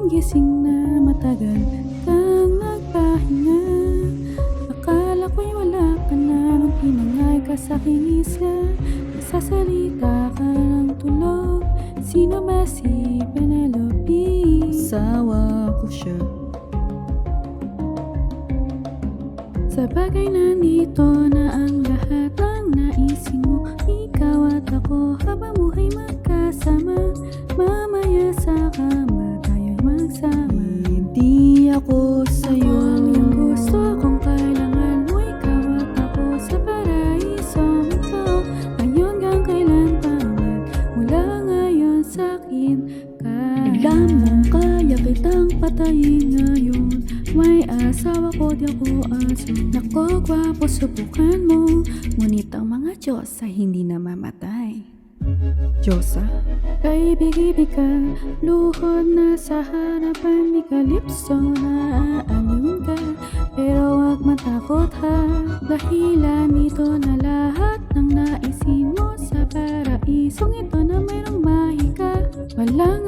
gising na matagal kang nagpahinga. Akala ko'y wala ka na nung pinangay ka sa aking isla. Nagsasalita ka ng tulog, sino ba si Penelope? Asawa ko siya. Sa bagay nandito na ang lahat ng naisin mo. Ikaw at ako habang buhay magkasama. Mamaya sa kama tayo'y magsama. Hindi ako sa'yo. Ang iyong gusto kung kailangan mo. Ikaw at ako sa paraisong ito. Ngayon kang kailan paman, mula ngayon sa'kin ka. Alam mong kaya kitang patayin ngayon. May asawa ko, di ako aso. Nako, gwapo, subukan mo. Ngunit ang mga Diyos ay hindi namamatay. Diyosa? Kaibig-ibig ka, luhod na sa harapan. Di kalipso na aaliwin ka. Pero wag matakot ha, dahilan nito na lahat ng naisin mo. Sa paraisong ito na mayroong mahika. Walang